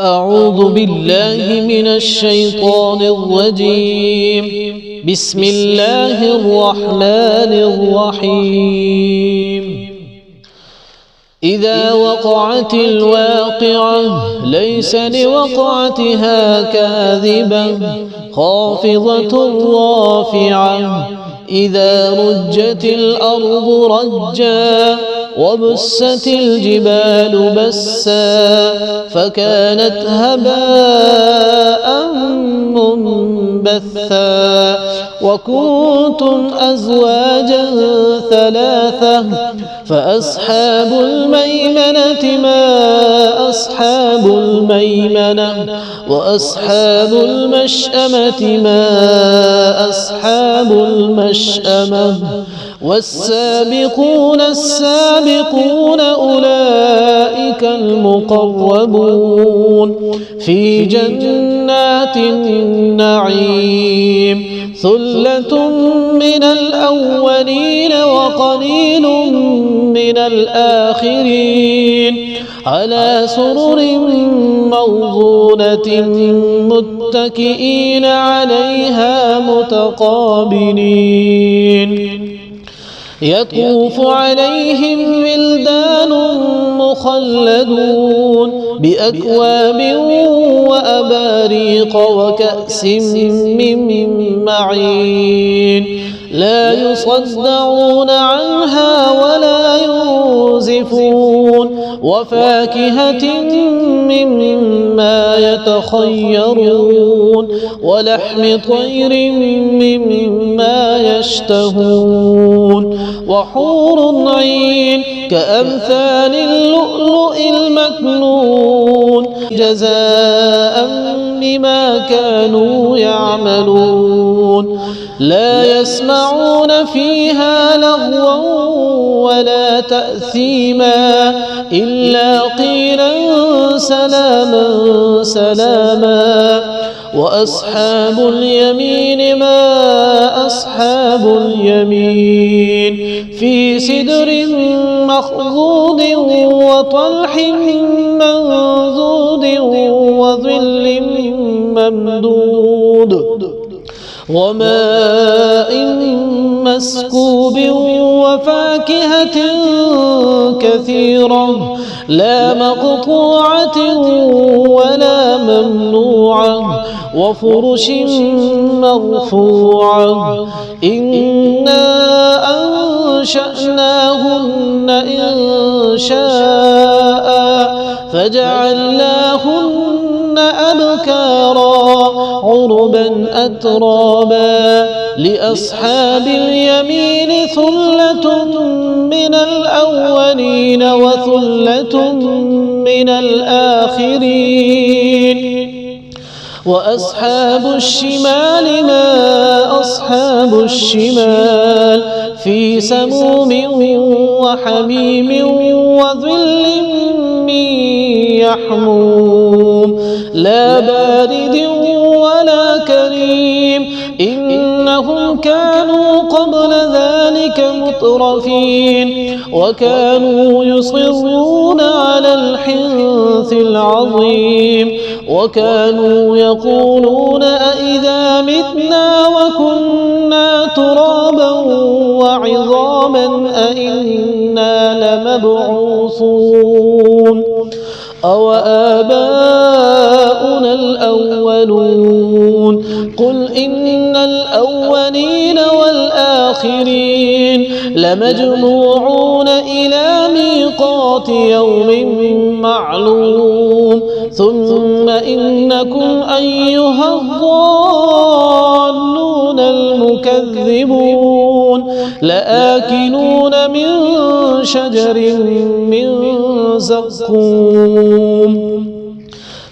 أعوذ بالله من الشيطان الرجيم. بسم الله الرحمن الرحيم. إذا وقعت الواقعة ليس لوقعتها كاذبة خافضة رافعة. إذا رجت الأرض رجا وبست الجبال بسا فكانت هباء منبثا. وكنتم أزواجا ثلاثة فأصحاب الميمنة ما أصحاب الميمنة وأصحاب المشأمة ما أصحاب المشأمة. والسابقون السابقون أولئك المقربون في جنات النعيم. ثلة من الأولين وقليل من الآخرين على سرر موضونة متكئين عليها متقابلين. يطوف عليهم ولدان مخلدون بأكواب وأباريق وكأس من معين لا يصدعون عنها ولا ينزفون. وفاكهة مما يتخيرون ولحم طير مما يشتهون. وحور عين كأمثال اللؤلؤ المكنون جزاء بما كانوا يعملون. لا يسمعون فيها لغوا ولا تأثيما إلا قيلا سلاما سلاما. وأصحاب اليمين ما أصحاب اليمين في سدر مخضود وطلح منضود وظل ممدود وماء مسكوب وفاكهة كثيرة لا مقطوعة ولا ممنوعة وفرش مرفوعة. إنا أنشأناهن إنشاء فجعلناهن أبكارا عربا أترابا. لأصحاب اليمين ثلة من الأولين وثلة من الآخرين. وأصحاب الشمال ما أصحاب الشمال في سموم وحميم وظل من يحموم لا بارد ولا كريم. إنهم كانوا قبل ذلك مترفين وكانوا يصرون على الحنث العظيم وكانوا يقولون أئذا متنا وكنا ترابا وعظاما أئنا لمبعوثون أو آباؤنا الأولون. قل إن الأولين والآخرين لمجموعون إلى ميقات يوم معلوم. ثم إنكم أيها الضالون المكذبون لآكلون من شجر من زقوم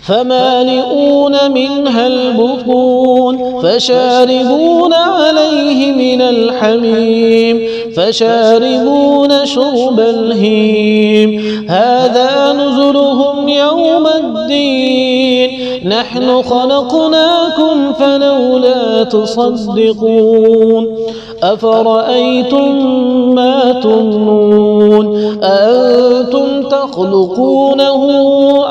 فمالئون منها البطون فشاربون عليه من الحميم فشاربون شرب الهيم. هذا نزلهم يوم الدين نحن خلقناكم فلولا تصدقون. أفرأيتم ما تمنون أأنتم تخلقونه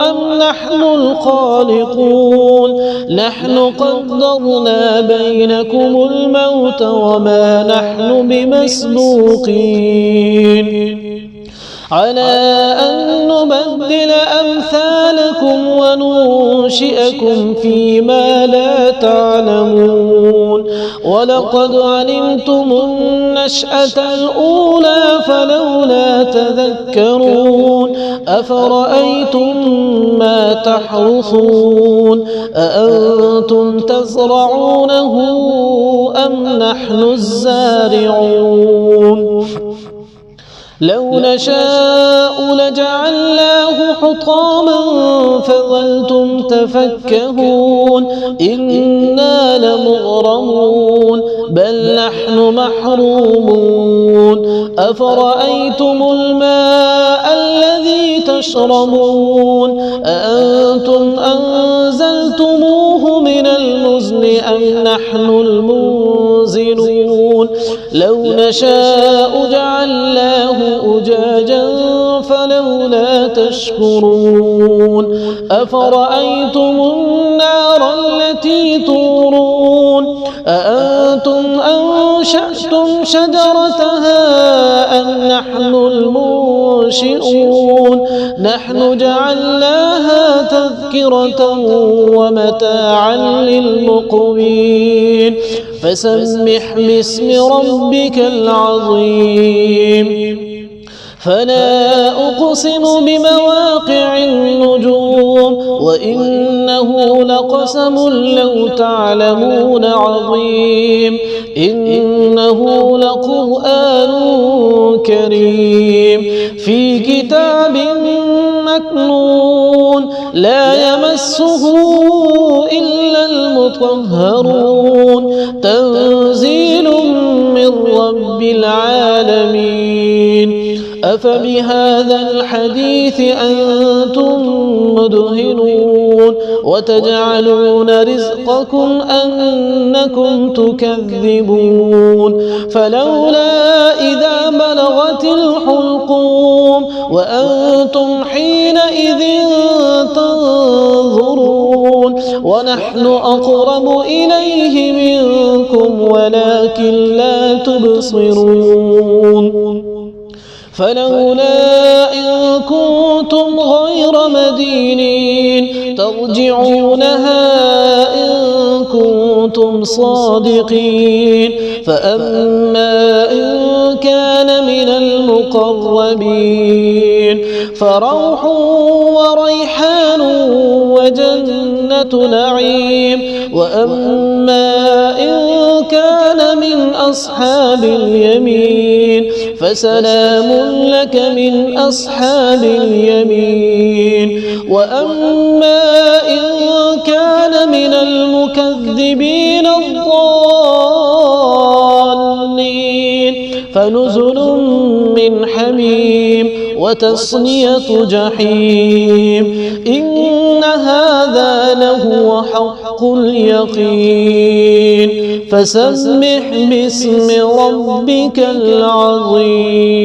أم نحن الخالقون نحن قدرنا بينكم الموت وما نحن بمسبوقين على أن نبدل أمثالكم وننشئكم فيما لا تعلمون ولقد علمتم النشأة الأولى فلولا تذكرون أفرأيتم ما تحرثون أأنتم تزرعونه أم نحن الزارعون لو نشاء لجعلناه حطاما فظلتم تفكهون إنا لمغرمون بل نحن محرومون أفرأيتم الماء الذي تشربون أأنتم أنزلتموه من المزن أم نحن المنزلون لو نشاء جعلناه أجاجا فلولا تشكرون أفرأيتم النار التي تورون أأنتم أنشأتم شجرتها أم نحن المنشئون نحن جعلناها تذكرة ومتاعا للمقوين فسبح باسم ربك العظيم فلا أقسم بمواقع النجوم وإنه لقسم لو تعلمون عظيم إنه لقرآن كريم في كتاب مكنون لا يمسه إلا المطهرون تنزيل من رب العالمين أفبهذا الحديث أنتم مدهنون وتجعلون رزقكم أنكم تكذبون فلولا إذا بلغت الحلقوم وأنتم حينئذ تنظرون ونحن أقرب إليه منكم ولكن لا تبصرون فلولا إن كنتم غير مدينين ترجعونها إن كنتم صادقين فأما إن كان من المقربين فروح وريحان وجنة نعيم وأما إن كان من أصحاب اليمين فسلام لك من أصحاب اليمين وأما إن كان من المكذبين الضالين فنزل من حميم وتصلية جحيم إن هذا لهو حق اليقين فسبح باسم ربك العظيم